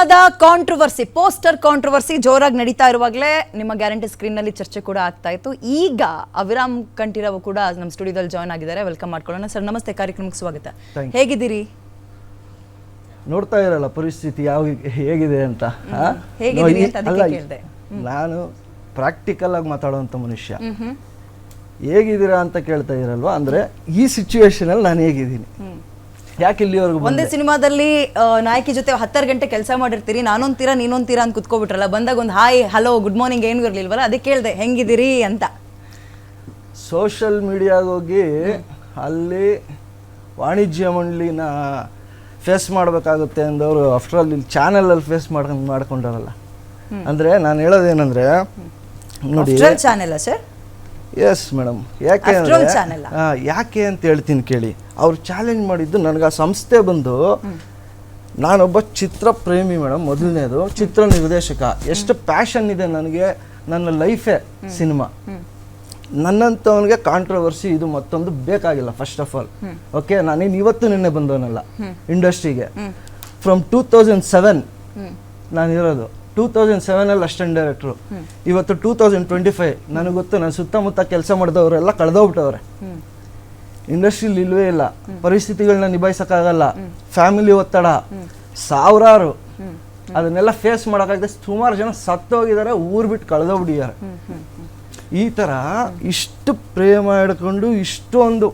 ಸಿನಿಮಾದ controversy, poster controversy ಜೋರಾಗಿ ನಡೀತಾ ಇರುವಾಗಲೇ ನಿಮ್ಮ ಗ್ಯಾರಂಟಿ ಸ್ಕ್ರೀನ್ ನಲ್ಲಿ ಚರ್ಚೆ ಕೂಡ ಆಗ್ತಾ ಇತ್ತು. ಈಗ ಅವಿರಾಮ್ ಕಂಠೀರವ್ ಕೂಡ ನಮ್ಮ ಸ್ಟುಡಿಯೋದಲ್ಲಿ ಜಾಯ್ನ್ ಆಗಿದ್ದಾರೆ. ವೆಲ್ಕಮ್ ಮಾಡ್ಕೊಳ್ಳೋಣ ಸರ್. ನಮಸ್ತೆ, ಕಾರ್ಯಕ್ರಮಕ್ಕೆ ಸ್ವಾಗತ. ಹೇಗಿದ್ದೀರಿ? ನೋಡ್ತಾ ಇರಲ್ಲ ಪರಿಸ್ಥಿತಿ ಹೇಗಿದೆ ಅಂತ. ನಾನು ಪ್ರಾಕ್ಟಿಕಲ್ ಆಗಿ ಮಾತಾಡುವಂತ ಮನುಷ್ಯ. ಹೇಗಿದ್ದೀರಾ ಅಂತ ಕೇಳ್ತಾ ಇರಲ್ವಾ, ಅಂದ್ರೆ ಈ ಸಿಚುವೇಶನ್ ಅಲ್ಲಿ ನಾನು ಹೇಗಿದ್ದೀನಿ, ಯಾಕೆ ಇಲ್ಲಿವರೆಗೂ ಒಂದೇ ಸಿನಿಮಾದಲ್ಲಿ ನಾಯಕಿ ಜೊತೆ 10 ಗಂಟೆ ಕೆಲಸ ಮಾಡಿರ್ತೀರಿ, ನಾನೊಂತೀರಾ ನೀನೊಂತೀರಾ ಅಂತ ಕುತ್ಕೋಬಿಟ್ರಲ್ಲ, ಬಂದಾಗ ಒಂದು ಹಾಯ್ ಹಲೋ ಗುಡ್ ಮಾರ್ನಿಂಗ್ ಏನು ಇರಲಿಲ್ವಲ್ಲ, ಅದಕ್ಕೆ ಕೇಳಿದೆ ಹೆಂಗಿದ್ದೀರಿ ಅಂತ. ಸೋಷಿಯಲ್ ಮೀಡಿಯಾಗ ಹೋಗಿ ಅಲ್ಲಿ ವಾಣಿಜ್ಯ ಮಂಡಳಿನ ಫೇಸ್ ಮಾಡಬೇಕಾಗುತ್ತೆ ಅಂದವರು ಆಫ್ಟರ್ ಆಲ್ ಇಲ್ಲಿ ಚಾನಲಲ್ಲಿ ಫೇಸ್ ಮಾಡ್ಕೊಂಡಾರಲ್ಲ. ಅಂದರೆ ನಾನು ಹೇಳೋದೇನೆಂದರೆ ನೋಡಿ, ಚಾನೆಲ್ ಸರ್. ಎಸ್ ಮೇಡಮ್, ಯಾಕೆ ಯಾಕೆ ಅಂತ ಹೇಳ್ತೀನಿ ಕೇಳಿ. ಅವ್ರು ಚಾಲೆಂಜ್ ಮಾಡಿದ್ದು ನನಗೆ ಆ ಸಂಸ್ಥೆ ಬಂದು, ನಾನೊಬ್ಬ ಚಿತ್ರ ಪ್ರೇಮಿ ಮೇಡಮ್, ಮೊದಲನೇದು ಚಿತ್ರ ನಿರ್ದೇಶಕ. ಎಷ್ಟು ಪ್ಯಾಷನ್ ಇದೆ ನನಗೆ, ನನ್ನ ಲೈಫೇ ಸಿನಿಮಾ. ನನ್ನಂಥವನಿಗೆ ಕಾಂಟ್ರವರ್ಸಿ ಇದು ಮತ್ತೊಂದು ಬೇಕಾಗಿಲ್ಲ. ಫಸ್ಟ್ ಆಫ್ ಆಲ್ ಓಕೆ, ನಾನೇನು ಇವತ್ತು ನಿನ್ನೆ ಬಂದವನಲ್ಲ ಇಂಡಸ್ಟ್ರಿಗೆ. ಫ್ರಮ್ 2007 ನಾನಿರೋದು. 2007 ಅಸಿಸ್ಟೆಂಟ್ ಡೈರೆಕ್ಟ್ರು. ಇವತ್ತು 2025. ನನಗೆ ಗೊತ್ತು, ನನ್ನ ಸುತ್ತಮುತ್ತ ಕೆಲಸ ಮಾಡಿದವರೆಲ್ಲ ಕಳೆದೋಗ್ಬಿಟ್ಟವ್ರೆ. ಇಂಡಸ್ಟ್ರಿಲಿ ಇಲ್ವೇ ಇಲ್ಲ, ಪರಿಸ್ಥಿತಿಗಳನ್ನ ನಿಭಾಯಿಸೋಕ್ಕಾಗಲ್ಲ, ಫ್ಯಾಮಿಲಿ ಒತ್ತಡ ಸಾವಿರಾರು, ಅದನ್ನೆಲ್ಲ ಫೇಸ್ ಮಾಡೋಕ್ಕಾಗದೆ ಸುಮಾರು ಜನ ಸತ್ತೋಗಿದ್ದಾರೆ, ಊರು ಬಿಟ್ಟು ಕಳೆದೋಗ್ಬಿಟ್ಟಿದ್ದಾರೆ. ಈ ಥರ ಇಷ್ಟು ಪ್ರೇಮ ಹಿಡ್ಕೊಂಡು ಇಷ್ಟೊಂದು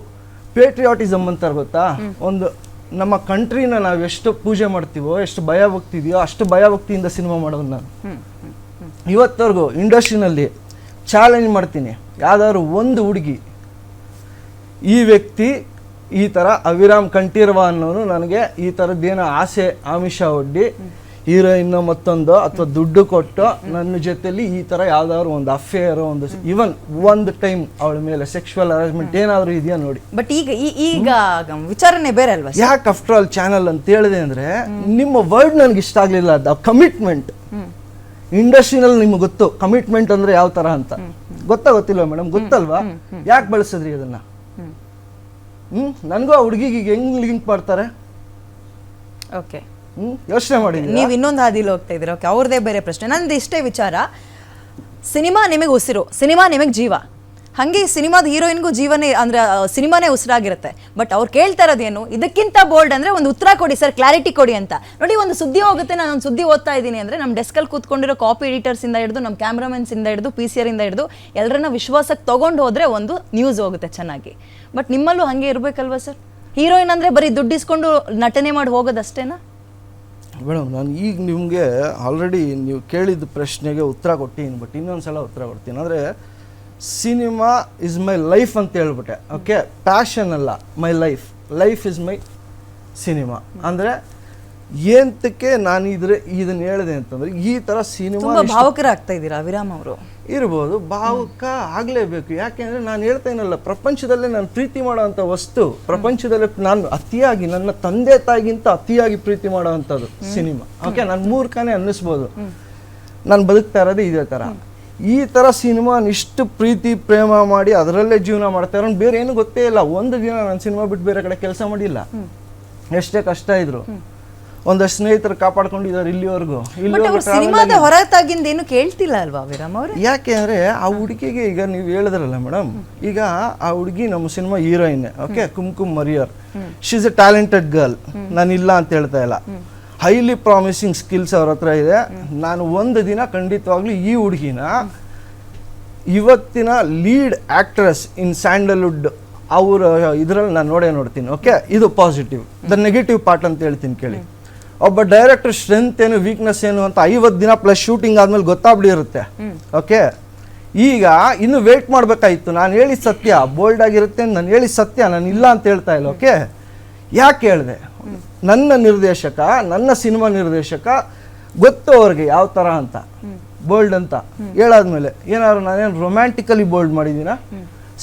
ಪೇಟ್ರಿಯಾಟಿಸಮ್ ಅಂತಾರೆ ಗೊತ್ತಾ, ಒಂದು ನಮ್ಮ ಕಂಟ್ರಿನ ನಾವು ಎಷ್ಟು ಪೂಜೆ ಮಾಡ್ತೀವೋ, ಎಷ್ಟು ಭಯ ಭಕ್ತಿದೆಯೋ ಅಷ್ಟು ಭಯ ಭಕ್ತಿಯಿಂದ ಸಿನಿಮಾ ಮಾಡೋದು ನಾನು. ಇವತ್ತವರೆಗೂ ಇಂಡಸ್ಟ್ರಿನಲ್ಲಿ ಚಾಲೆಂಜ್ ಮಾಡ್ತೀನಿ, ಯಾವ್ದಾದ್ರು ಒಂದು ಹುಡುಗಿ ಈ ವ್ಯಕ್ತಿ ಈ ಥರ ಅವಿರಾಮ್ ಕಂಠೀರವ ಅನ್ನೋನು ನನಗೆ ಈ ಥರದ್ದೇನೋ ಆಸೆ ಆಮಿಷ ಒಡ್ಡಿ ಹೀರೋಯಿನ್ ಮತ್ತೊಂದು ಅಥವಾ ದುಡ್ಡು ಕೊಟ್ಟು ನನ್ನ ಜೊತೆಲಿ ಈ ಥರ ಯಾವ್ದಾದ್ರು ಒಂದು ಅಫೇರ್, ಒಂದು ಇವನ್ ಒಂದು ಟೈಮ್ ಅವಳ ಮೇಲೆ ಸೆಕ್ಷುವಲ್ ಹರಾಸ್ಮೆಂಟ್ ಏನಾದ್ರು ಇದೆಯಾ ನೋಡಿ. ಬಟ್ ಈಗ ವಿಚಾರನೆ ಬೇರೆ ಅಲ್ವಾ? ಯಾಕೆ ಆಫ್ಟರ್ ಆಲ್ ಚಾನಲ್ ಅಂತ ಹೇಳಿದೆ ಅಂದ್ರೆ, ನಿಮ್ಮ ವರ್ಡ್ ನನಗೆ ಇಷ್ಟ ಆಗ್ಲಿಲ್ಲ. ಅದು ಕಮಿಟ್ಮೆಂಟ್. ಇಂಡಸ್ಟ್ರಿನಲ್ಲಿ ನಿಮ್ಗೆ ಗೊತ್ತು ಕಮಿಟ್ಮೆಂಟ್ ಅಂದ್ರೆ ಯಾವ ತರ ಅಂತ. ಗೊತ್ತಿಲ್ವಾ ಮೇಡಮ್? ಗೊತ್ತಲ್ವಾ? ಯಾಕೆ ಬಳಸಿದ್ರಿ ಅದನ್ನ? ನನಗೂ ಆ ಹುಡುಗಿಗೆ ಹೆಂಗ್ ಲಿಂಕ್ ಮಾಡ್ತಾರೆ? ಓಕೆ, ಯೋಚನೆ ಮಾಡಿ. ನೀವು ಇನ್ನೊಂದು ಹಾದಿಲಿ ಹೋಗ್ತಾ ಇದ್ದೀರಾ. ಓಕೆ, ಅವ್ರದೇ ಬೇರೆ ಪ್ರಶ್ನೆ. ನಂದು ಇಷ್ಟೇ ವಿಚಾರ. ಸಿನಿಮಾ ನಿಮಗೆ ಉಸಿರು, ಸಿನಿಮಾ ನಿಮಗೆ ಜೀವ. ಹಾಗೆ ಸಿನಿಮಾದ ಹೀರೋಯಿನ್ಗೂ ಜೀವನೇ ಅಂದ್ರೆ ಸಿನಿಮಾನೇ ಉಸಿರಾಗಿರುತ್ತೆ. ಬಟ್ ಅವ್ರು ಕೇಳ್ತಾ ಇರೋದೇನು, ಇದಕ್ಕಿಂತ ಬೋಲ್ಡ್ ಅಂದ್ರೆ ಒಂದು ಉತ್ತರ ಕೊಡಿ ಸರ್, ಕ್ಲಾರಿಟಿ ಕೊಡಿ ಅಂತ. ನೋಡಿ, ಒಂದು ಸುದ್ದಿ ಹೋಗುತ್ತೆ, ನಾನು ಒಂದು ಸುದ್ದಿ ಓದ್ತಾ ಇದ್ದೀನಿ ಅಂದ್ರೆ ನಮ್ಮ ಡೆಸ್ಕಲ್ಲಿ ಕೂತ್ಕೊಂಡಿರೋ ಕಾಪಿ ಎಡಿಟರ್ಸ್ ಇಂದ ಹಿಡಿದು, ನಮ್ಮ ಕ್ಯಾಮ್ರಾಮನ್ಸ್ ಇಂದ ಹಿಡಿದು, PCR ಇಂದ ಹಿಡಿದು ಎಲ್ಲರನ್ನ ವಿಶ್ವಾಸಕ್ಕೆ ತಗೊಂಡು ಹೋದ್ರೆ ಒಂದು ನ್ಯೂಸ್ ಹೋಗುತ್ತೆ ಚೆನ್ನಾಗಿ. ಬಟ್ ನಿಮ್ಮಲ್ಲೂ ಹಂಗೆ ಇರ್ಬೇಕಲ್ವಾ ಸರ್? ಹೀರೋಯಿನ್ ಅಂದ್ರೆ ಬರೀ ದುಡ್ಡು ಇಸ್ಕೊಂಡು ನಟನೆ ಮಾಡಿ ಹೋಗೋದಷ್ಟೇನಾ? ಮೇಡಮ್, ನಾನು ಈಗ ನಿಮಗೆ ಆಲ್ರೆಡಿ ನೀವು ಕೇಳಿದ ಪ್ರಶ್ನೆಗೆ ಉತ್ತರ ಕೊಟ್ಟಿದ್ದೀನಿ. ಬಟ್ ಇನ್ನೊಂದ್ಸಲ ಉತ್ತರ ಕೊಡ್ತೀನಿ. ಅಂದರೆ ಸಿನಿಮಾ ಇಸ್ ಮೈ ಲೈಫ್ ಅಂತ ಹೇಳ್ಬಿಟ್ಟೆ. ಓಕೆ, ಪ್ಯಾಷನ್ ಅಲ್ಲ, my life is my cinema. ಅಂದರೆ ಏಂತಕ್ಕೆ ನಾನು ಇದನ್ನ ಹೇಳಿದೆ ಅಂತಂದ್ರೆ, ಈ ಥರ ಸಿನಿಮಾ ಭಾವುಕರಾಗ್ತಾ ಇದ್ದೀರಾ ಅವಿರಾಮ್ ಅವರು. ಇರ್ಬೋದು, ಭಾವುಕ ಆಗಲೇಬೇಕು. ಯಾಕೆಂದರೆ ನಾನು ಹೇಳ್ತಾ ಏನಲ್ಲ, ಪ್ರಪಂಚದಲ್ಲೇ ನಾನು ಪ್ರೀತಿ ಮಾಡೋವಂಥ ವಸ್ತು, ಪ್ರಪಂಚದಲ್ಲೇ ನಾನು ಅತಿಯಾಗಿ, ನನ್ನ ತಂದೆ ತಾಯಿಗಿಂತ ಅತಿಯಾಗಿ ಪ್ರೀತಿ ಮಾಡೋವಂಥದ್ದು ಸಿನಿಮಾ. ಓಕೆ, ನಾನು ಮೂರ್ಖನೇ ಅನ್ನಿಸ್ಬೋದು, ನಾನು ಬದುಕ್ತಾ ಇರೋದೇ ಇದೇ ಥರ. ಈ ಥರ ಸಿನಿಮಾ ಇಷ್ಟು ಪ್ರೀತಿ ಪ್ರೇಮ ಮಾಡಿ ಅದರಲ್ಲೇ ಜೀವನ ಮಾಡ್ತಾ ಇರೋ ಬೇರೆ ಏನು ಗೊತ್ತೇ ಇಲ್ಲ. ಒಂದು ದಿನ ನಾನು ಸಿನಿಮಾ ಬಿಟ್ಟು ಬೇರೆ ಕಡೆ ಕೆಲಸ ಮಾಡಿಲ್ಲ. ಎಷ್ಟೇ ಕಷ್ಟ ಇದ್ರು ಒಂದಷ್ಟು ಸ್ನೇಹಿತರು ಕಾಪಾಡ್ಕೊಂಡಿದ್ದಾರೆ ಇಲ್ಲಿವರೆಗೂ. ಸಿನಿಮಾದ ಹೊರತಾಗಿಂದ ಏನು ಕೇಳ್ತಿಲ್ಲ ಅಲ್ವಾ ಅವಿರಾಮ್ ಅವರು? ಯಾಕೆ ಅಂದ್ರೆ ಆ ಹುಡುಗಿಗೆ, ಈಗ ನೀವು ಹೇಳಿದ್ರಲ್ಲ ಮೇಡಮ್, ಈಗ ಆ ಹುಡುಗಿ ನಮ್ಮ cinema heroine. Okay, Kumkum Mariyar, she is a talented girl. ನಾನು ಇಲ್ಲ ಅಂತ ಹೇಳ್ತಾ ಇಲ್ಲ. ಹೈಲಿ ಪ್ರಾಮಿಸಿಂಗ್ ಸ್ಕಿಲ್ಸ್ ಅವ್ರ ಹತ್ರ ಇದೆ. ನಾನು ಒಂದು ದಿನ ಖಂಡಿತವಾಗ್ಲೂ ಈ ಹುಡುಗಿನ ಇವತ್ತಿನ ಲೀಡ್ ಆಕ್ಟ್ರೆಸ್ ಇನ್ ಸ್ಯಾಂಡಲ್ವುಡ್ ಅವ್ರ ಇದರಲ್ಲಿ ನಾನು ನೋಡ್ತೀನಿ. ಓಕೆ, ಇದು ಪಾಸಿಟಿವ್. ದ ನೆಗೆಟಿವ್ ಪಾರ್ಟ್ ಅಂತ ಹೇಳ್ತೀನಿ ಕೇಳಿ. ಒಬ್ಬ ಡೈರೆಕ್ಟರ್ ಸ್ಟ್ರೆಂತ್ ಏನು, ವೀಕ್ನೆಸ್ ಏನು ಅಂತ 50 ದಿನ ಪ್ಲಸ್ ಶೂಟಿಂಗ್ ಆದ್ಮೇಲೆ ಗೊತ್ತಾಗ್ಬಿಟ್ಟಿರುತ್ತೆ. ಓಕೆ, ಈಗ ಇನ್ನು ವೇಟ್ ಮಾಡ್ಬೇಕಾಯ್ತು. ನಾನು ಹೇಳಿದ ಸತ್ಯ ಬೋಲ್ಡ್ ಆಗಿರುತ್ತೆ, ನಾನು ಹೇಳಿದ ಸತ್ಯ, ನಾನು ಇಲ್ಲ ಅಂತ ಹೇಳ್ತಾ ಇಲ್ಲ. ಓಕೆ, ಯಾಕೆ ಹೇಳಿದೆ? ನನ್ನ ನಿರ್ದೇಶಕ, ನನ್ನ ಸಿನಿಮಾ ನಿರ್ದೇಶಕ ಗೊತ್ತು ಅವ್ರಿಗೆ ಯಾವ ಥರ ಅಂತ ಬೋಲ್ಡ್ ಅಂತ ಹೇಳಾದ್ಮೇಲೆ ಏನಾದ್ರು ನಾನೇನು ರೊಮ್ಯಾಂಟಿಕಲಿ ಬೋಲ್ಡ್ ಮಾಡಿದ್ದೀನ?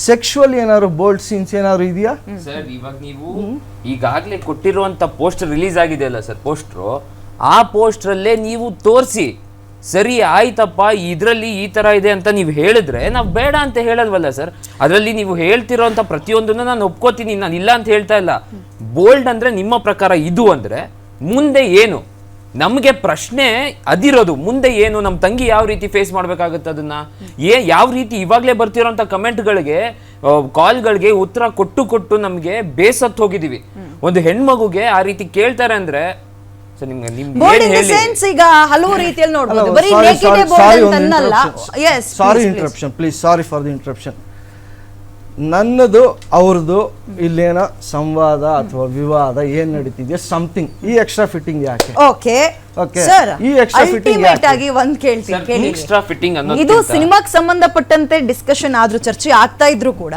ಸೆಕ್ಷುವಲ್ ಏನಾದ್ರು ಬೋಲ್ಡ್ ಸೀನ್ಸ್ ಏನಾದ್ರು ಇದೆಯಾ ಸರ್? ಇವಾಗ ನೀವು ಈಗಾಗಲೇ ಕೊಟ್ಟಿರುವಂತ ಪೋಸ್ಟರ್ ರಿಲೀಸ್ ಆಗಿದೆ ಅಲ್ಲ ಸರ್, ಪೋಸ್ಟ್ರು, ಆ ಪೋಸ್ಟ್ರಲ್ಲೇ ನೀವು ತೋರಿಸಿ ಸರಿ ಆಯ್ತಪ್ಪ ಇದರಲ್ಲಿ ಈ ತರ ಇದೆ ಅಂತ ನೀವು ಹೇಳಿದ್ರೆ ನಾವು ಬೇಡ ಅಂತ ಹೇಳಲ್ವಲ್ಲ ಸರ್. ಅದರಲ್ಲಿ ನೀವು ಹೇಳ್ತಿರೋಂಥ ಪ್ರತಿಯೊಂದನ್ನು ನಾನು ಒಪ್ಕೋತೀನಿ, ನಾನು ಇಲ್ಲ ಅಂತ ಹೇಳ್ತಾ ಇಲ್ಲ. ಬೋಲ್ಡ್ ಅಂದ್ರೆ ನಿಮ್ಮ ಪ್ರಕಾರ ಇದು ಅಂದ್ರೆ ಮುಂದೆ ಏನು ನಮಗೆ ಪ್ರಶ್ನೆ ಅದಿರೋದು ಮುಂದೆ ಏನು, ನಮ್ಮ ತಂಗಿ ಯಾವ ರೀತಿ ಫೇಸ್ ಮಾಡ್ಬೇಕಾಗತ್ತೆ ಅದನ್ನ, ಯಾವ ರೀತಿ ಇವಾಗಲೇ ಬರ್ತಿರೋಂಥ ಕಮೆಂಟ್ಗಳಿಗೆ ಕಾಲ್ಗಳಿಗೆ ಉತ್ತರ ಕೊಟ್ಟು ನಮಗೆ ಬೇಸತ್ತು ಹೋಗಿದೀವಿ. ಒಂದು ಹೆಣ್ಮಗುಗೆ ಆ ರೀತಿ ಕೇಳ್ತಾರೆ ಅಂದ್ರೆ ಈಗ ಹಲವು ರೀತಿಯಲ್ಲಿ ನೋಡಬಹುದು. ಬರೀ negative board ಅಂತಲ್ಲ. Yes, sorry interruption, please, sorry for the interruption. ನನ್ನದು ಅವ್ರದ್ದು ಇಲ್ಲೇನ ಸಂವಾದ ಅಥವಾ ವಿವಾದ ಏನ್ ನಡೀತಿದೆ ಸಮಥಿಂಗ್, ಈ ಎಕ್ಸ್ಟ್ರಾ ಫಿಟ್ಟಿಂಗ್ ಯಾಕೆ? ಓಕೆ ಓಕೆ ಸರ್, ಈ ಎಕ್ಸ್ಟ್ರಾ ಫಿಟ್ಟಿಂಗ್ ಅಲ್ಟಿಮೇಟ್ ಆಗಿ ಒಂದ್ ಕೇಳ್ತೀನಿ, ಎಕ್ಸ್ಟ್ರಾ ಫಿಟ್ಟಿಂಗ್ ಅನ್ನೋದು ಇದು ಸಿನಿಮಾಗೆ ಸಂಬಂಧಪಟ್ಟಂತೆ ಡಿಸ್ಕಷನ್ ಆದ್ರೂ ಚರ್ಚೆ ಆಗ್ತಾ ಇದ್ರು ಕೂಡ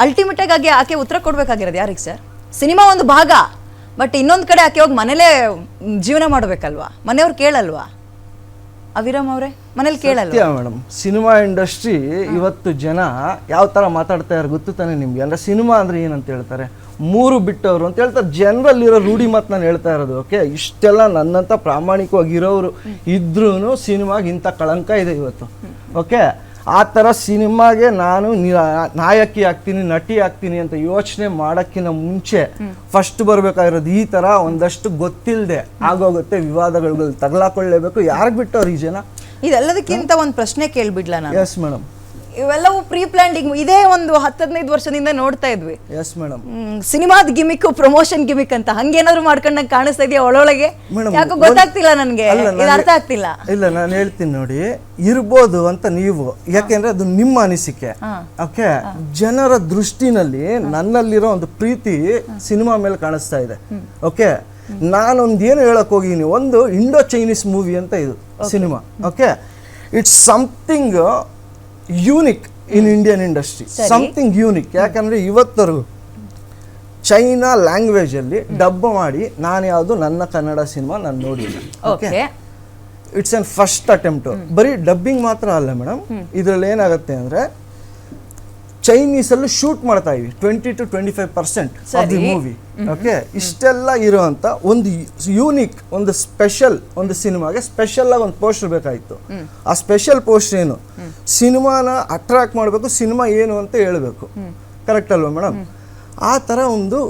ಅಲ್ಟಿಮೇಟ್ ಆಗಿ ಆಕೆ ಉತ್ತರ ಕೊಡ್ಬೇಕಾಗಿರೋದು ಯಾರಿಗೆ ಸರ್? ಸಿನಿಮಾ ಒಂದು ಭಾಗ, ಬಟ್ ಇನ್ನೊಂದ್ ಕಡೆ ಆಕೆ ಹೋಗಿ ಮನೇಲೆ ಜೀವನ ಮಾಡ್ಬೇಕಲ್ವಾ? ಮನೆಯವ್ರು ಕೇಳಲ್ವಾ? ಅವಿರಾಮ್ ಅವರೇ ಮನೇಲಿ ಕೇಳಲ್ವಾ? ಮೇಡಮ್, ಸಿನಿಮಾ ಇಂಡಸ್ಟ್ರಿ ಇವತ್ತು ಜನ ಯಾವ ತರ ಮಾತಾಡ್ತಾ ಇದ್ದಾರೆ ಗೊತ್ತು ತಾನೆ ನಿಮ್ಗೆ? ಅಂದ್ರೆ ಸಿನಿಮಾ ಅಂದ್ರೆ ಏನಂತ ಹೇಳ್ತಾರೆ, ಮೂರು ಬಿಟ್ಟವರು ಅಂತ ಹೇಳ್ತಾರೆ. ಜನರಲ್ಲಿ ಇರೋ ರೂಢಿ ಮಾತು ನಾನು ಹೇಳ್ತಾ ಇರೋದು. ಓಕೆ, ಇಷ್ಟೆಲ್ಲ ನನ್ನಂತ ಪ್ರಾಮಾಣಿಕವಾಗಿರೋರು ಇದ್ರೂ ಸಿನಿಮಾಗೆ ಇಂಥ ಕಳಂಕ ಇದೆ ಇವತ್ತು. ಓಕೆ, ಆ ಥರ ಸಿನಿಮಾಗೆ ನಾನು ನಾಯಕಿ ಆಗ್ತೀನಿ, ನಟಿ ಆಗ್ತೀನಿ ಅಂತ ಯೋಚನೆ ಮಾಡೋಕ್ಕಿಂತ ಮುಂಚೆ ಫಸ್ಟ್ ಬರಬೇಕಾಗಿರೋದು ಈ ಥರ ಒಂದಷ್ಟು ಗೊತ್ತಿಲ್ಲದೆ ಆಗೋಗುತ್ತೆ ವಿವಾದಗಳು ತಗಲಾಕೊಳ್ಳೇಬೇಕು. ಯಾರಿಗೆ ಬಿಟ್ಟವ್ರು ಈ ಜನ? ಇದೆಲ್ಲದಕ್ಕಿಂತ ಒಂದು ಪ್ರಶ್ನೆ ಕೇಳ್ಬಿಡ್ಲಾ ನಾನು? Yes madam. ಇವೆಲ್ಲವೂ ಪ್ರೀ ಪ್ಲಾನ್ಡಿಂಗ್ ಇದೇ ಒಂದು 10-15 ವರ್ಷದಿಂದ ನೋಡ್ತಾ ಇದ್ವಿ. Yes madam. ಸಿನಿಮಾದ ಗಿಮಿಕ್, ಪ್ರಮೋಷನ್ ಗಿಮಿಕ್ ಅಂತ ಹಂಗೇನಾದ್ರು ಮಾಡ್ಕೊಂಡಂಗೆ ಕಾಣಿಸ್ತಾ ಇದೆಯಾ ಒಳೊಳಗೆ? ಯಾಕೋ ಗೊತ್ತಾಗ್ತಿಲ್ಲ ನನ್ಗೆ, ಇದು ಅರ್ಥ ಆಗ್ತಿಲ್ಲ. ಇಲ್ಲ, ನಾನು ಹೇಳ್ತೀನಿ ನೋಡಿ, ಇರ್ಬೋದು ಅಂತ ನೀವು, ಯಾಕೆಂದ್ರೆ ಅದು ನಿಮ್ಮ ಅನಿಸಿಕೆ. ಓಕೆ, ಜನರ ದೃಷ್ಟಿನಲ್ಲಿ ನನ್ನಲ್ಲಿರೋ ಒಂದು ಪ್ರೀತಿ ಸಿನಿಮಾ ಮೇಲೆ ಕಾಣಿಸ್ತಾ ಇದೆ. ಓಕೆ, ನಾನೊಂದು ಏನು ಹೇಳಕ್ ಹೋಗಿನಿ, ಒಂದು ಇಂಡೋ ಚೈನೀಸ್ ಮೂವಿ ಅಂತ ಇದು cinema. Okay, it's something unique in Indian industry, something unique. ಯಾಕಂದ್ರೆ ಇವತ್ತರೆಗೂ ಚೈನಾ ಲ್ಯಾಂಗ್ವೇಜ್ ಅಲ್ಲಿ ಡಬ್ ಮಾಡಿ ನಾನು ಯಾವುದು ನನ್ನ ಕನ್ನಡ ಸಿನಿಮಾ ನಾನು ನೋಡಿಲ್ಲ. Okay, it's an first attempt. ಬರೀ ಡಬ್ಬಿಂಗ್ ಮಾತ್ರ ಅಲ್ಲ ಮೇಡಮ್, ಇದ್ರಲ್ಲಿ ಏನಾಗುತ್ತೆ ಅಂದ್ರೆ ಚೈನೀಸಲ್ಲೂ ಶೂಟ್ ಮಾಡ್ತಾ EV 20 to 25% of the movie. Okay, ಇಷ್ಟೆಲ್ಲ ಇರೋಂಥ ಒಂದು ಯೂನಿಕ್, ಒಂದು ಸ್ಪೆಷಲ್, ಒಂದು ಸಿನಿಮಾಗೆ ಸ್ಪೆಷಲ್ ಆಗಿ ಒಂದು ಪೋಸ್ಟರ್ ಬೇಕಾಯಿತು. ಆ ಸ್ಪೆಷಲ್ ಪೋಸ್ಟರ್ ಏನು, ಸಿನಿಮಾನ ಅಟ್ರಾಕ್ಟ್ ಮಾಡಬೇಕು, ಸಿನಿಮಾ ಏನು ಅಂತ ಹೇಳಬೇಕು. ಕರೆಕ್ಟ್ ಅಲ್ವಾ ಮೇಡಮ್? ಆ ಥರ ಒಂದು,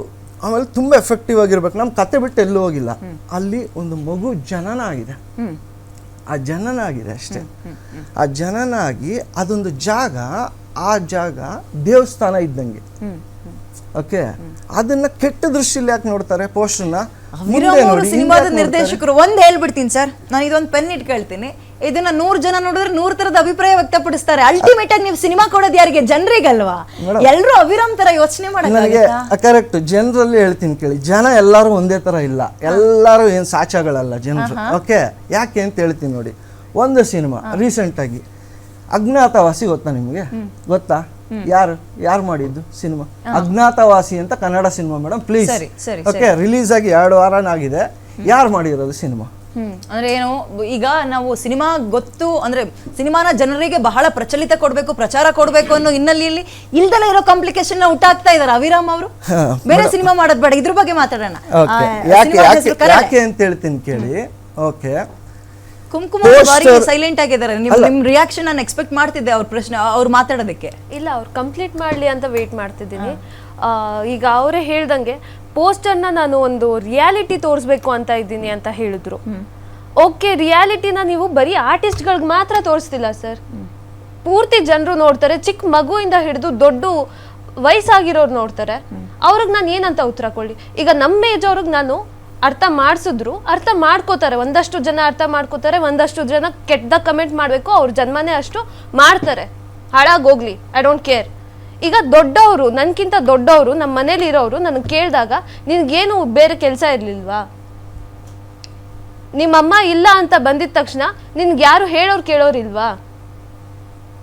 ಆಮೇಲೆ ತುಂಬ ಎಫೆಕ್ಟಿವ್ ಆಗಿರ್ಬೇಕು. ನಮ್ಮ ಕತೆ ಬಿಟ್ಟು ಎಲ್ಲೂ ಹೋಗಿಲ್ಲ. ಅಲ್ಲಿ ಒಂದು ಮಗು ಜನನ ಆಗಿದೆ, ಆ ಜನನ ಆಗಿದೆ ಅಷ್ಟೇ. ಆ ಜನನ ಆಗಿ ಅದೊಂದು ಜಾಗ, ಆ ಜಾಗ ದೇವಸ್ಥಾನ ಇದ್ದಂಗೆ. ಓಕೆ, ಅದನ್ನ ಕೆಟ್ಟ ದೃಷ್ಟಿಯಲ್ಲಿ ಯಾಕೆ ನೋಡ್ತಾರೆ ಪೋಸ್ಟರ್ನ? ಸಿನಿಮಾದ ನಿರ್ದೇಶಕರು ಒಂದ್ ಹೇಳ್ಬಿಡ್ತೀನಿ ಸರ್, ನಾನು ಇದೊಂದು ಪೆನ್ ಇಟ್ಕೊಳ್ತೀನಿ, ಇದನ್ನ 100 ಜನ ನೋಡಿದ್ರೆ 100 ತರದ ಅಭಿಪ್ರಾಯ ವ್ಯಕ್ತಪಡಿಸ್ತಾರೆ. ಅಲ್ಟಿಮೇಟ್ ಆಗಿ ನೀವು ಸಿನಿಮಾ ಕೊಡೋದು ಯಾರಿಗೆ? ಜನರಿಗಲ್ವಾ? ಎಲ್ಲರೂ ಅವಿರಾಮ್ ತರ ಯೋಚನೆ ನನಗೆ ಕರೆಕ್ಟ್. ಜನರಲ್ಲಿ ಹೇಳ್ತೀನಿ ಕೇಳಿ, ಜನ ಎಲ್ಲರೂ ಒಂದೇ ತರ ಇಲ್ಲ, ಎಲ್ಲರೂ ಏನ್ ಸಾಚಾಗಳಲ್ಲ ಜನರು. ಓಕೆ, ಯಾಕೆ ಅಂತ ಹೇಳ್ತೀನಿ ನೋಡಿ. ಒಂದು ಸಿನಿಮಾ ರೀಸೆಂಟ್ ಆಗಿ ಅಜ್ಞಾತವಾಸಿ ಗೊತ್ತಾ ನಿಮಗೆ? ಗೊತ್ತಾ? ಯಾರು ಮಾಡಿದ್ದು ಸಿನಿಮಾ? ಅಜ್ಞಾತವಾಸಿ ಅಂತ Kannada cinema madam, please. Okay, release ಆಗಿ 2 ವಾರನಾಗಿದೆ. ಯಾರು ಮಾಡಿರೋದು ಸಿನಿಮಾ? ಅಂದ್ರೆ ಏನು, ಈಗ ನಾವು ಸಿನಿಮಾ ಗೊತ್ತು ಅಂದ್ರೆ ಸಿನಿಮಾನ ಜನರಿಗೆ ಬಹಳ ಪ್ರಚಲಿತ ಕೊಡ್ಬೇಕು, ಪ್ರಚಾರ ಕೊಡ್ಬೇಕು ಅನ್ನೋ ಹಿನ್ನೆಲೆಯಲ್ಲಿ ಇಲ್ದಲೇ ಇರೋ ಕಾಂಪ್ಲಿಕೇಶನ್ ನ ಹುಟ್ಟಾಕ್ತಾ ಇದಾರೆ ಅವಿರಾಮ್ ಅವರು. ಬೇರೆ ಸಿನಿಮಾ ಮಾಡೋದ್ ಬೇಡ, ಇದ್ರ ಬಗ್ಗೆ ಮಾತಾಡೋಣ. ಯಾಕೆ ಅಂತ ಹೇಳ್ತೀನಿ ಕೇಳಿ. ಓಕೆ, ಕುಂಕುಮ ಬಾರಿ ಸೈಲೆಂಟ್ ಆಗಿದ್ದಾರೆ. ನಿಮ್ ರಿಯಾಕ್ಷನ್ ನಾನು ಎಕ್ಸ್ಪೆಕ್ಟ್ ಮಾಡ್ತಿದ್ದೆ ಅವ್ರ ಪ್ರಶ್ನೆ, ಅವ್ರು ಮಾತಾಡೋದಕ್ಕೆ. ಇಲ್ಲ, ಅವ್ರು ಕಂಪ್ಲೀಟ್ ಮಾಡ್ಲಿ ಅಂತ ವೇಟ್ ಮಾಡ್ತಿದ್ದೀನಿ. ಈಗ ಅವರೇ ಹೇಳ್ದಂಗೆ ಪೋಸ್ಟರ್ನ ನಾನು ಒಂದು ರಿಯಾಲಿಟಿ ತೋರಿಸ್ಬೇಕು ಅಂತ ಇದ್ದೀನಿ ಅಂತ ಹೇಳಿದ್ರು. ಓಕೆ, ರಿಯಾಲಿಟಿನ ನೀವು ಬರೀ ಆರ್ಟಿಸ್ಟ್ಗಳಿಗೆ ಮಾತ್ರ ತೋರಿಸ್ತಿಲ್ಲ ಸರ್, ಪೂರ್ತಿ ಜನರು ನೋಡ್ತಾರೆ. ಚಿಕ್ಕ ಮಗುವಿಂದ ಹಿಡಿದು ದೊಡ್ಡ ವಯಸ್ಸಾಗಿರೋರು ನೋಡ್ತಾರೆ. ಅವ್ರಿಗೆ ನಾನು ಏನಂತ ಉತ್ತರ ಕೊಡ್ಲಿ? ಈಗ ನಮ್ಮ ಏಜ್ ಅವ್ರಿಗೆ ನಾನು ಅರ್ಥ ಮಾಡಿಸಿದ್ರು ಅರ್ಥ ಮಾಡ್ಕೋತಾರೆ, ಒಂದಷ್ಟು ಜನ ಅರ್ಥ ಮಾಡ್ಕೋತಾರೆ, ಒಂದಷ್ಟು ಜನ ಕೆಟ್ಟದಾಗ ಕಮೆಂಟ್ ಮಾಡಬೇಕು, ಅವ್ರ ಜನ್ಮನೇ ಅಷ್ಟು ಮಾಡ್ತಾರೆ, ಹಾಳಾಗೋಗ್ಲಿ, ಐ ಡೋಂಟ್ ಕೇರ್. ಈಗ ದೊಡ್ಡವರು, ನನ್ಕಿಂತ ದೊಡ್ಡವರು, ನಮ್ಮ ಮನೇಲಿ ಇರೋರು ನನಗೆ ಕೇಳಿದಾಗ ನಿನ್ಗೇನು ಬೇರೆ ಕೆಲಸ ಇರ್ಲಿಲ್ವಾ? ನಿಮ್ಮಮ್ಮ ಇಲ್ಲ ಅಂತ ಬಂದಿದ ತಕ್ಷಣ ನಿನ್ಗೆ ಯಾರು ಹೇಳೋರು ಕೇಳೋರಿಲ್ವಾ?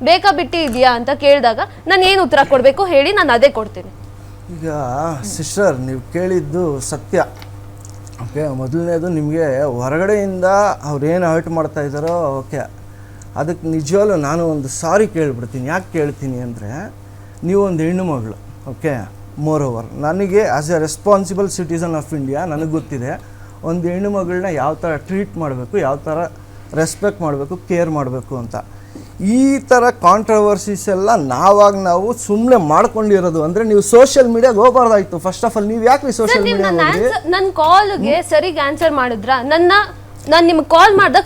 ಬೇಕಾ ಬಿಟ್ಟು ಇದೆಯಾ ಅಂತ ಕೇಳಿದಾಗ ನಾನು ಏನು ಉತ್ತರ ಕೊಡಬೇಕು ಹೇಳಿ, ನಾನು ಅದೇ ಕೊಡ್ತೀನಿ. ಈಗ ಸಿಸ್ಟರ್, ನೀವು ಕೇಳಿದ್ದು ಸತ್ಯ. ಓಕೆ, ಮೊದಲನೇದು ನಿಮಗೆ ಹೊರಗಡೆಯಿಂದ ಅವ್ರೇನು ಹರ್ಟ್ ಮಾಡ್ತಾ ಇದ್ದಾರೋ, ಓಕೆ, ಅದಕ್ಕೆ ನಿಜವಾಗ್ಲೂ ನಾನು ಒಂದು ಸಾರಿ ಕೇಳಿಬಿಡ್ತೀನಿ. ಯಾಕೆ ಕೇಳ್ತೀನಿ ಅಂದರೆ, ನೀವು ಒಂದು ಹೆಣ್ಣು ಮಗಳು. ಓಕೆ, ಮೋರ್ ಓವರ್ ನನಗೆ as A responsible citizen of India ನನಗೆ ಗೊತ್ತಿದೆ ಒಂದು ಹೆಣ್ಣು ಮಗಳನ್ನ ಯಾವ ಥರ ಟ್ರೀಟ್ ಮಾಡಬೇಕು, ಯಾವ ಥರ ರೆಸ್ಪೆಕ್ಟ್ ಮಾಡಬೇಕು, ಕೇರ್ ಮಾಡಬೇಕು ಅಂತ. ಈ ಥರ ಕಾಂಟ್ರವರ್ಸೀಸ್ ಎಲ್ಲ ನಾವು ಸುಮ್ಮನೆ ಮಾಡ್ಕೊಂಡಿರೋದು. ಅಂದರೆ ನೀವು ಸೋಷಿಯಲ್ ಮೀಡಿಯಾಗೆ ಹೋಗಬಾರ್ದಾಯ್ತು. ಫಸ್ಟ್ ಆಫ್ ಆಲ್ ನೀವು ಯಾಕೆ ಸೋಷಿಯಲ್ ಮೀಡಿಯಾ ನನ್ನ ಕಾಲ್ಗೆ ಸರಿಗೆ ಆನ್ಸರ್ ಮಾಡಿದ್ರ? ನನ್ನ ನಾನು ನಿಮ್ಗೆ ಕಾಲ್ ಮಾಡಿದಾಗ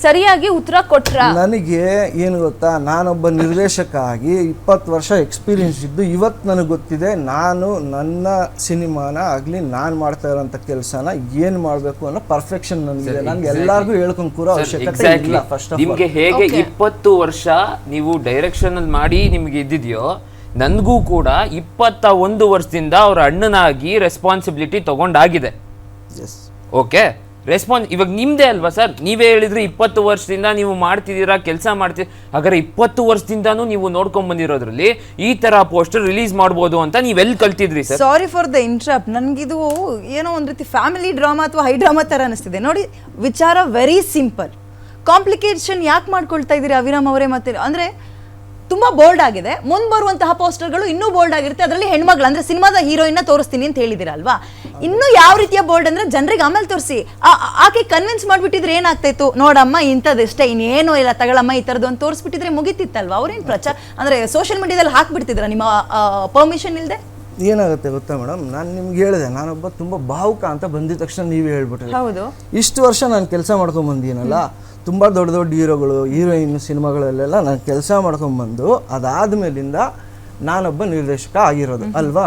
ಸರಿಯಾಗಿ ಉತ್ತರ ಕೊಟ್ರ? ನನಗೆ ಏನು ಗೊತ್ತಾ, ನಾನೊಬ್ಬ ನಿರ್ದೇಶಕ ಆಗಿ 20 ವರ್ಷ ಎಕ್ಸ್ಪೀರಿಯನ್ಸ್ ಇದ್ದು ಇವತ್ತು ನನಗೆ ಗೊತ್ತಿದೆ ನಾನು ನನ್ನ ಸಿನಿಮಾನ ಆಗಲಿ ನಾನು ಮಾಡ್ತಾ ಇರೋಂಥ ಕೆಲಸನ ಏನು ಮಾಡಬೇಕು ಅನ್ನೋ ಪರ್ಫೆಕ್ಷನ್ ನನಗಿದೆ. ನನಗೆ ಎಲ್ಲರಿಗೂ ಹೇಳ್ಕೊಂಡು ಕೂರೋ ಅವಶ್ಯಕತೆ ಇಲ್ಲ. ಫಸ್ಟ್ ಆಫ್ ನಿಮ್ಗೆ ಹೇಗೆ 20 ವರ್ಷ ನೀವು ಡೈರೆಕ್ಷನ್ ಅಲ್ಲಿ ಮಾಡಿ ನಿಮ್ಗೆ ಇದ್ದಿದ್ಯೋ, ನನಗೂ ಕೂಡ 21 ವರ್ಷದಿಂದ ಅವ್ರ ಅಣ್ಣನಾಗಿ ರೆಸ್ಪಾನ್ಸಿಬಿಲಿಟಿ ತಗೊಂಡಾಗಿದೆ. ಎಸ್, ಓಕೆ, ಇವಾಗ ನಿಮ್ದೇ ಅಲ್ವಾ ಸರ್? ನೀವೇ ಹೇಳಿದ್ರಿ 20 ವರ್ಷದಿಂದ ನೀವು ಮಾಡ್ತಿದ್ದೀರಾ, ಕೆಲಸ ಮಾಡ್ತೀರಿ. ಹಾಗಾದ್ರೆ 20 ವರ್ಷದಿಂದಾನು ನೀವು ನೋಡ್ಕೊಂಡ್ ಬಂದಿರೋದ್ರಲ್ಲಿ ಈ ತರ ಪೋಸ್ಟರ್ ರಿಲೀಸ್ ಮಾಡ್ಬೋದು ಅಂತ ನೀವೆಲ್ಲಿ ಕಲ್ತಿದ್ರಿ sir? Sorry for the interrupt. ನನಗಿದು ಏನೋ ಒಂದು ರೀತಿ ಫ್ಯಾಮಿಲಿ ಡ್ರಾಮಾ ಅಥವಾ ಹೈ ಡ್ರಾಮಾ ತರ ಅನಿಸ್ತಿದೆ. ನೋಡಿ, ವಿಚಾರ ವೆರಿ ಸಿಂಪಲ್. ಕಾಂಪ್ಲಿಕೇಶನ್ ಯಾಕೆ ಮಾಡ್ಕೊಳ್ತಾ ಇದ್ದೀರಿ ಅವಿರಾಮ್ ಅವರೇ? ಮತ್ತೆ ಅಂದ್ರೆ ತುಂಬಾ ಬೋಲ್ಡ್ ಆಗಿದೆ. ಮುಂದೆ ಬರುವಂತಹ ಪೋಸ್ಟರ್ಗಳು ಇನ್ನೂ ಬೋಲ್ಡ್ ಆಗಿರುತ್ತೆ. ಅದರಲ್ಲಿ ಹೆಣ್ಮಗಳು ಅಂದ್ರೆ ಸಿನಿಮಾದ ಹೀರೋಯಿನ್ ತೋರಿಸ್ತೀನಿ ಅಂತ ಹೇಳಿದಿರ ಅಲ್ವಾ? ಇನ್ನು ಯಾವ ರೀತಿಯ ಬೋಲ್ಡ್ ಅಂದ್ರೆ ಜನರಿಗೆ ಆಮೇಲೆ ತೋರಿಸಿ ಆಕೆ ಕನ್ವಿನ್ಸ್ ಮಾಡ್ಬಿಟ್ಟಿದ್ರೆ ಏನಾಗ್ತಾ ಇತ್ತು, ನೋಡಮ್ಮ ಇಂಥದ್ದಷ್ಟೇ, ಇನ್ನೇನು ಇಲ್ಲ ತಗೊಳಮ್ಮ ಈ ಥರದ್ದು ಅಂತ ತೋರಿಸ್ಬಿಟ್ಟಿದ್ರೆ ಮುಗಿತಿತ್ತಲ್ವಾ? ಅವ್ರೇನು ಪ್ರಚಾರ ಅಂದ್ರೆ ಸೋಷಿಯಲ್ ಮೀಡಿಯಾದಲ್ಲಿ ಹಾಕ್ಬಿಡ್ತಿದ್ರ ನಿಮ್ಮ ಪರ್ಮಿಷನ್ ಇಲ್ಲದೆ? ಏನಾಗುತ್ತೆ ಗೊತ್ತಾ ಮೇಡಮ್, ನಾನು ನಿಮ್ಗೆ ಹೇಳಿದೆ, ನಾನೊಬ್ಬ ತುಂಬ ಭಾವುಕ ಅಂತ ಬಂದಿದ ತಕ್ಷಣ ನೀವೇ ಹೇಳ್ಬಿಟ್ರಿ. ಹೌದು, ಇಷ್ಟು ವರ್ಷ ನಾನು ಕೆಲಸ ಮಾಡ್ಕೊಂಡು ಬಂದೀನಲ್ಲ, ತುಂಬ ದೊಡ್ಡ ದೊಡ್ಡ ಹೀರೋಗಳು, ಹೀರೋಯಿನ್ ಸಿನಿಮಾಗಳಲ್ಲೆಲ್ಲ ನಾನು ಕೆಲಸ ಮಾಡ್ಕೊಂಡ್ಬಂದು ಅದಾದಮೇಲಿಂದ ನಾನೊಬ್ಬ ನಿರ್ದೇಶಕ ಆಗಿರೋದು ಅಲ್ವಾ.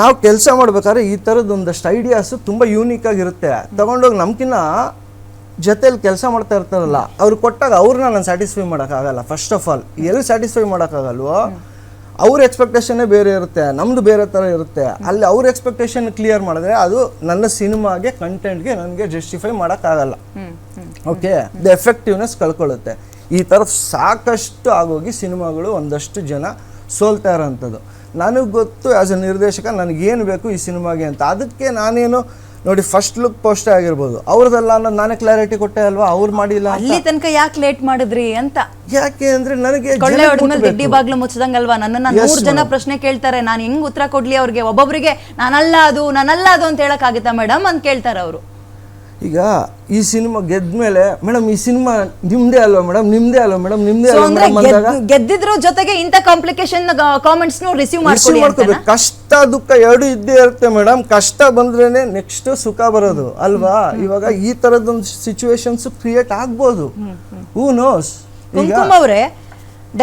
ನಾವು ಕೆಲಸ ಮಾಡ್ಬೇಕಾದ್ರೆ ಈ ಥರದ್ದು ಒಂದಷ್ಟು ಐಡಿಯಾಸು ತುಂಬ ಯೂನಿಕ್ ಆಗಿರುತ್ತೆ. ತಗೊಂಡೋಗಿ ನಮ್ಕಿನ್ನ ಜೊತೆಲಿ ಕೆಲಸ ಮಾಡ್ತಾ ಇರ್ತಾರಲ್ಲ, ಅವ್ರು ಕೊಟ್ಟಾಗ ಅವ್ರನ್ನ ನಾನು ಸ್ಯಾಟಿಸ್ಫೈ ಮಾಡೋಕ್ಕಾಗಲ್ಲ. ಫಸ್ಟ್ ಆಫ್ ಆಲ್ ಎಲ್ಲಿ ಸ್ಯಾಟಿಸ್ಫೈ ಮಾಡೋಕ್ಕಾಗಲ್ವೋ, ಅವ್ರ ಎಕ್ಸ್ಪೆಕ್ಟೇಷನ್ನೇ ಬೇರೆ ಇರುತ್ತೆ, ನಮ್ಮದು ಬೇರೆ ಥರ ಇರುತ್ತೆ. ಅಲ್ಲಿ ಅವ್ರ ಎಕ್ಸ್ಪೆಕ್ಟೇಷನ್ ಕ್ಲಿಯರ್ ಮಾಡಿದ್ರೆ ಅದು ನನ್ನ ಸಿನಿಮಾಗೆ ಕಂಟೆಂಟ್ಗೆ ನನಗೆ ಜಸ್ಟಿಫೈ ಮಾಡೋಕ್ಕಾಗಲ್ಲ. ಓಕೆ, ದ ಎಫೆಕ್ಟಿವ್ನೆಸ್ ಕಳ್ಕೊಳ್ಳುತ್ತೆ. ಈ ಥರ ಸಾಕಷ್ಟು ಆಗೋಗಿ ಸಿನಿಮಾಗಳು ಒಂದಷ್ಟು ಜನ ಸೋಲ್ತಾ ಇರೋಂಥದ್ದು. ನನಗೆ ಗೊತ್ತು ಆ್ಯಸ್ ಎ ನಿರ್ದೇಶಕ ನನಗೇನು ಬೇಕು ಈ ಸಿನಿಮಾಗೆ ಅಂತ. ಅದಕ್ಕೆ ನಾನೇನು ನೋಡಿ, ಫಸ್ಟ್ ಲುಕ್ ಪೋಸ್ಟೇ ಆಗಿರ್ಬೋದು, ಅವ್ರದ್ದಲ್ಲ ಅನ್ನೋದು ನಾನೇ ಕ್ಲಾರಿಟಿ ಕೊಟ್ಟೆ ಅಲ್ವಾ, ಅವ್ರು ಮಾಡಿಲ್ಲ. ಅಲ್ಲಿ ತನಕ ಯಾಕೆ ಲೇಟ್ ಮಾಡಿದ್ರಿ ಅಂತ. ಯಾಕೆ ಅಂದ್ರೆ ನನಗೆ ಕೊಳ್ಳೆ ಹೊಡೆದ್ಮೇಲೆ ದಿಡ್ಡಿ ಬಾಗ್ಲು ಮುಚ್ಚದಂಗಲ್ವಾ? ನನ್ನನ್ನ 100 ಜನ ಪ್ರಶ್ನೆ ಕೇಳ್ತಾರೆ, ನಾನು ಹೆಂಗ್ ಉತ್ತರ ಕೊಡ್ಲಿ ಅವ್ರಿಗೆ? ಒಬ್ಬೊಬ್ಬರಿಗೆ ನಾನಲ್ಲ ಅದು ಅಂತ ಹೇಳಕ್ ಆಗುತ್ತಾ ಮೇಡಮ್ ಅಂತ ಕೇಳ್ತಾರೆ ಅವರು. ಈಗ ಈ ಸಿನಿಮಾ ಗೆದ್ಮೇಲೆ ಮೇಡಮ್ ಈ ಸಿನಿಮಾ ನಿಮ್ದೇ ಅಲ್ವಾ ಮೇಡಮ್, ನಿಮ್ದೇ ಅಲ್ವಾ ಮೇಡಮ್, ನಿಮ್ದೇ ಅಲ್ವಾ ಮೇಡಮ್ ಅಂದಾಗ ಗೆದ್ದಿದ್ರು ಜೊತೆಗೆ ಇಂಥ ಕಾಂಪ್ಲಿಕೇಶನ್ ಕಾಮೆಂಟ್ಸ್ ರಿಸೀವ್ ಮಾಡ್ಕೋಬೇಕು. ಕಷ್ಟ ದುಃಖ ಎರಡು ಇದ್ದೇ ಇರುತ್ತೆ ಮೇಡಮ್. ಕಷ್ಟ ಬಂದ್ರೇನೆ ನೆಕ್ಸ್ಟ್ ಸುಖ ಬರೋದು ಅಲ್ವಾ. ಇವಾಗ ಈ ತರದೊಂದು ಸಿಚುವೇಶನ್ಸ್ ಕ್ರಿಯೇಟ್ ಆಗ್ಬೋದು, ಹೂ ನೋಸ್. ಕುಂಕುಮ ಅವರೇ,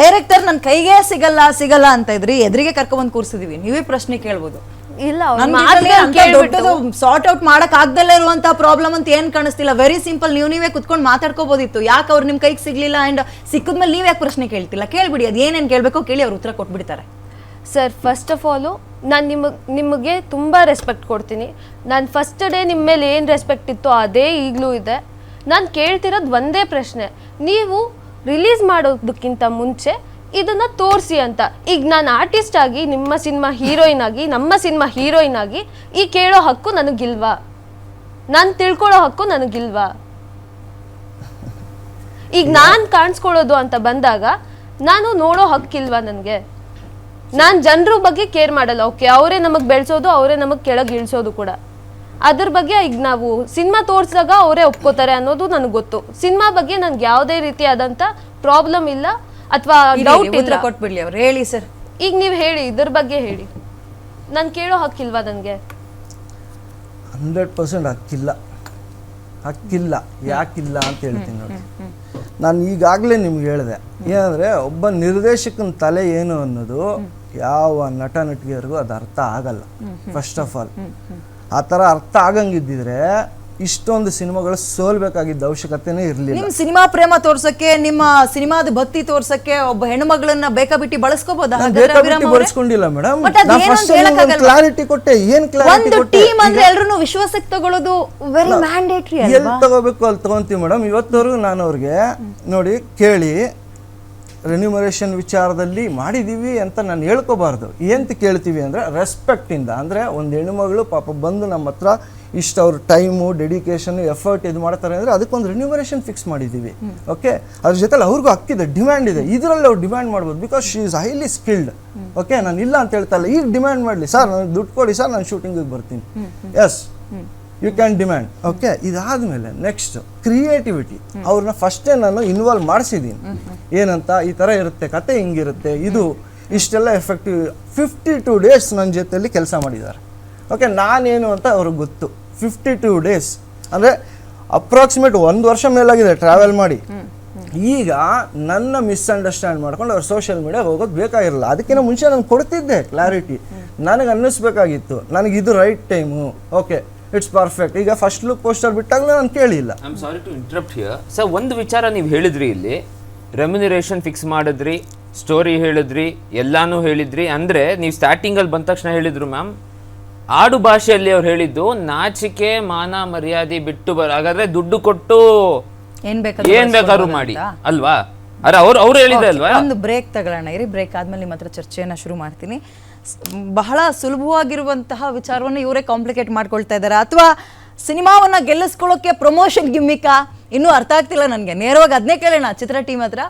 ಡೈರೆಕ್ಟರ್ ನನ್ನ ಕೈಗೆ ಸಿಗಲ್ಲ ಅಂತ ಇದ್ರಿ, ಎದುರಿಗೆ ಕರ್ಕೊಂಡ್ಬಂದು ಕೂರ್ಸಿದೀವಿ, ನೀವೇ ಪ್ರಶ್ನೆ ಕೇಳ್ಬೋದು. ಇಲ್ಲ, ಸಾರ್ಟ್ ಔಟ್ ಮಾಡಕ್ ಆಗ್ದಲ್ಲೇ ಇರುವಂತಹ ಪ್ರಾಬ್ಲಮ್ ಅಂತ ಏನ್ ಕಾಣಿಸ್ತಿಲ್ಲ. ವೆರಿ ಸಿಂಪಲ್, ನೀವೇ ಕುತ್ಕೊಂಡು ಮಾತಾಡ್ಕೋಬಹುದಿತ್ತು. ಯಾಕೆ ಅವ್ರು ನಿಮ್ ಕೈಗೆ ಸಿಗ್ಲಿಲ್ಲ ಅಂಡ್ ಸಿಕ್ಕದ್ಮೇಲೆ ನೀವ್ ಯಾಕೆ ಪ್ರಶ್ನೆ ಕೇಳ್ತಿಲ್ಲ? ಕೇಳ್ಬಿಡಿ, ಅದ್ ಏನೇನ್ ಕೇಳ್ಬೇಕೋ ಕೇಳಿ, ಅವ್ರು ಉತ್ತರ ಕೊಟ್ಬಿಡ್ತಾರೆ. ಸರ್, ಫಸ್ಟ್ ಆಫ್ ಆಲು ನಾನು ನಿಮಗೆ ತುಂಬ ರೆಸ್ಪೆಕ್ಟ್ ಕೊಡ್ತೀನಿ. ನಾನು ಫಸ್ಟ್ ಡೇ ನಿಮ್ಮ ಮೇಲೆ ಏನು ರೆಸ್ಪೆಕ್ಟ್ ಇತ್ತು ಅದೇ ಈಗಲೂ ಇದೆ. ನಾನು ಕೇಳ್ತಿರೋದು ಒಂದೇ ಪ್ರಶ್ನೆ, ನೀವು ರಿಲೀಸ್ ಮಾಡೋದಕ್ಕಿಂತ ಮುಂಚೆ ಇದನ್ನು ತೋರಿಸಿ ಅಂತ. ಈಗ ನಾನು ಆರ್ಟಿಸ್ಟ್ ಆಗಿ ನಿಮ್ಮ ಸಿನಿಮಾ ಹೀರೋಯಿನ್ ಆಗಿ ನಮ್ಮ ಸಿನಿಮಾ ಹೀರೋಯಿನ್ ಆಗಿ ಈ ಕೇಳೋ ಹಕ್ಕು ನನಗಿಲ್ವಾ? ನಾನು ತಿಳ್ಕೊಳ್ಳೋ ಹಕ್ಕು ನನಗಿಲ್ವಾ? ಈಗ ನಾನು ಕಾಣಿಸ್ಕೊಳ್ಳೋದು ಅಂತ ಬಂದಾಗ ನಾನು ನೋಡೋ ಹಕ್ಕಿಲ್ವಾ ನನಗೆ? ನಾನು ಜನರ ಬಗ್ಗೆ ಕೇರ್ ಮಾಡಲ್ಲ. ಓಕೆ, ಅವರೇ ನಮಗೆ ಬೆಳೆಸೋದು, ಅವರೇ ನಮಗೆ ಕೆಳಗೆ ಇಳಿಸೋದು ಕೂಡ. ಅದ್ರ ಬಗ್ಗೆ ಈಗ ನಾವು ಸಿನಿಮಾ ತೋರಿಸಿದಾಗ ಅವರೇ ಒಪ್ಕೋತಾರೆ ಅನ್ನೋದು ನನಗೆ ಗೊತ್ತು. ಸಿನಿಮಾ ಬಗ್ಗೆ ನನಗೆ ಯಾವುದೇ ರೀತಿಯಾದಂಥ ಪ್ರಾಬ್ಲಮ್ ಇಲ್ಲ ಅಥವಾ ಡೌಟ್ ಇಲ್ಲ. ಕೊಟ್ಬಿಡ್ಲಿ ಅವ್ರು, ಹೇಳಿ ಸರ್. ಈಗ ನೀವು ಹೇಳಿ, ಇದ್ರ ಬಗ್ಗೆ ಹೇಳಿ. ನಾನು ಕೇಳೋ ಹಕ್ಕಿಲ್ವಾ ನನಗೆ? 100% ಹಕ್ಕಿಲ್ಲ. ಯಾಕಿಲ್ಲ ಅಂತ ಹೇಳ್ತೀನಿ ನೋಡಿ. ನಾನು ಈಗಾಗಲೇ ನಿಮ್ಗೆ ಹೇಳಿದೆ, ಏನಂದರೆ ಒಬ್ಬ ನಿರ್ದೇಶಕನ ತಲೆ ಏನು ಅನ್ನೋದು ಯಾವ ನಟ ನಟಿಯರಿಗೂ ಅದು ಅರ್ಥ ಆಗಲ್ಲ. ಫಸ್ಟ್ ಆಫ್ ಆಲ್ ಆ ಥರ ಅರ್ಥ ಆಗಂಗಿದ್ದಿದ್ರೆ ಇಷ್ಟೊಂದು ಸಿನಿಮಾಗಳು ಸೋಲ್ಬೇಕಾಗಿದ್ದ ಅವಶ್ಯಕತೆನೇ ಇರಲಿಲ್ಲ. ನಿಮ್ಮ ಸಿನಿಮಾ ಪ್ರೇಮ ತೋರ್ಸಕ್ಕೆ, ನಿಮ್ಮ ಸಿನಿಮಾದ ಭಕ್ತಿ ತೋರ್ಸಕ್ಕೆ ಒಬ್ಬ ಹೆಣ್ಣು ಮಗಳನ್ನ ಬೇಕಾಬಿಟ್ಟಿ ಬಳಸ್ಕೋಬಹುದಾ? ಬಳಸ್ಕೊಂಡಿಲ್ಲ ಮೇಡಮ್, ಕ್ಲಾರಿಟಿ ಕೊಟ್ಟೆ. ಏನ್ ಕ್ಲಾರಿಟಿ ಕೊಟ್ಟೆ? ಟೀಮ್ ಅಂದ್ರೆ ಎಲ್ಲರೂ ವಿಶ್ವಾಸಕ್ಕೆ ತಗೊಳ್ಳೋದು ವೆರಿ ಮ್ಯಾಂಡೇಟರಿ ಅಲ್ವಾ? ಎಲ್ಲಿ ತಗೋಬೇಕು ಅಲ್ಲಿ ತಗೊಂತೀವಿ ಮೇಡಮ್. ಇವತ್ತವರೆಗೂ ನಾನು ಅವ್ರಿಗೆ ನೋಡಿ ಕೇಳಿ ರೆನ್ಯುಮರೇಷನ್ ವಿಚಾರದಲ್ಲಿ ಮಾಡಿದೀವಿ ಅಂತ ನಾನು ಹೇಳ್ಕೋಬಾರ್ದು. ಏನಂತ ಕೇಳ್ತೀವಿ ಅಂದರೆ ರೆಸ್ಪೆಕ್ಟಿಂದ. ಅಂದರೆ ಒಂದು ಹೆಣ್ಣುಮಗಳು ಪಾಪ ಬಂದು ನಮ್ಮ ಹತ್ರ ಇಷ್ಟು ಅವ್ರ ಟೈಮು, ಡೆಡಿಕೇಶನ್, ಎಫರ್ಟ್ ಇದು ಮಾಡ್ತಾರೆ ಅಂದರೆ ಅದಕ್ಕೊಂದು ರೆನ್ಯುಮರೇಷನ್ ಫಿಕ್ಸ್ ಮಾಡಿದ್ದೀವಿ. ಓಕೆ, ಅದ್ರ ಜೊತೆಲಿ ಅವ್ರಿಗೂ ಹಕ್ಕಿದೆ, ಡಿಮ್ಯಾಂಡ್ ಇದೆ. ಇದರಲ್ಲಿ ಅವ್ರು ಡಿಮ್ಯಾಂಡ್ ಮಾಡ್ಬೋದು, because she is highly skilled. Okay, ನಾನು ಇಲ್ಲ ಅಂತ ಹೇಳ್ತಾ ಇಲ್ಲ. ಈಗ ಡಿಮ್ಯಾಂಡ್ ಮಾಡಲಿ, ಸರ್ ನನಗೆ ದುಡ್ಡು ಕೊಡಿ ಸರ್, ನಾನು ಶೂಟಿಂಗಿಗೆ ಬರ್ತೀನಿ. Yes, you can demand. Okay, ಇದಾದಮೇಲೆ ನೆಕ್ಸ್ಟ್ ಕ್ರಿಯೇಟಿವಿಟಿ. ಅವ್ರನ್ನ ಫಸ್ಟೇ ನಾನು ಇನ್ವಾಲ್ವ್ ಮಾಡಿಸಿದ್ದೀನಿ. ಏನಂತ, ಈ ಥರ ಇರುತ್ತೆ ಕತೆ, ಹಿಂಗಿರುತ್ತೆ, ಇದು ಇಷ್ಟೆಲ್ಲ ಎಫೆಕ್ಟಿವ್. 52 ಡೇಸ್ ನನ್ನ ಜೊತೆಯಲ್ಲಿ ಕೆಲಸ ಮಾಡಿದ್ದಾರೆ. ಓಕೆ, ನಾನೇನು ಅಂತ ಅವ್ರಿಗೆ ಗೊತ್ತು. 52 ಡೇಸ್ ಅಂದರೆ ಅಪ್ರಾಕ್ಸಿಮೇಟ್ 1 ವರ್ಷ ಮೇಲಾಗಿದೆ ಟ್ರಾವೆಲ್ ಮಾಡಿ. ಈಗ ನನ್ನ ಮಿಸ್ಅಂಡರ್ಸ್ಟ್ಯಾಂಡ್ ಮಾಡ್ಕೊಂಡು ಅವ್ರು ಸೋಷಿಯಲ್ ಮೀಡಿಯಾಗೆ ಹೋಗೋದು ಬೇಕಾಗಿರಲ್ಲ. ಅದಕ್ಕಿಂತ ಮುಂಚೆ ನಾನು ಕೊಡ್ತಿದ್ದೆ ಕ್ಲಾರಿಟಿ. ನನಗೆ ಅನ್ನಿಸ್ಬೇಕಾಗಿತ್ತು ನನಗೆ ಇದು right time, okay it's perfect. ಈಗ ಫಸ್ಟ್ ಲುಕ್ ಪೋಸ್ಟರ್ ಬಿಟ್ಟಾಗಲೂ ನಾನು ಕೇಳಿಲ್ಲ. I am sorry to interrupt here sir. ಒಂದು ವಿಚಾರ ನೀವು ಹೇಳಿದ್ರಿ ಇಲ್ಲಿ, ರೆಮ್ಯುನರೇಷನ್ ಫಿಕ್ಸ್ ಮಾಡಿದ್ರಿ, ಸ್ಟೋರಿ ಹೇಳಿದ್ರಿ, ಎಲ್ಲಾನು ಹೇಳಿದ್ರಿ. ಅಂದರೆ ನೀವು ಸ್ಟಾರ್ಟಿಂಗಲ್ಲಿ ಬಂದ ತಕ್ಷಣ ಹೇಳಿದ್ರು ಮ್ಯಾಮ್, ಆಡು ಭಾಷೆಯಲ್ಲಿ ಅವ್ರು ಹೇಳಿದ್ದು ನಾಚಿಕೆ ಮಾನ ಮರ್ಯಾದೆ ಬಿಟ್ಟು ಹಾಗಾದ್ರೆ ದುಡ್ಡು ಕೊಟ್ಟು ಏನ್ ಬೇಕಾದ್ರೂ ಮಾಡಿ ಅಲ್ವಾ? ಅರೆ ಅವ್ರು ಹೇಳಿದೆ ಅಲ್ವಾ? ಒಂದು ಬ್ರೇಕ್ ತಗೊಳ್ಳೋಣ ಇರಿ. ಬ್ರೇಕ್ ಆದ್ಮೇಲೆ ನಿಮ್ಮ ಹತ್ರ ಚರ್ಚೆಯನ್ನ ಶುರು ಮಾಡ್ತೀನಿ. ಬಹಳ ಸುಲಭವಾಗಿರುವಂತಹ ವಿಚಾರವನ್ನು ಇವರೇ ಕಾಂಪ್ಲಿಕೇಟ್ ಮಾಡ್ಕೊಳ್ತಾ ಇದ್ದಾರೆ, ಅಥವಾ ಸಿನಿಮಾವನ್ನ ಗೆಲ್ಲಿಸ್ಕೊಳ್ಳೋಕೆ ಪ್ರಮೋಷನ್ ಗಿಮ್ಮಿಕಾ? ಇನ್ನೂ ಅರ್ಥ ಆಗ್ತಿಲ್ಲ ನನಗೆ. ನೇರವಾಗಿ ಅದನ್ನೇ ಕೇಳೋಣ ಚಿತ್ರ ಟೀಮ್ ಹತ್ರ.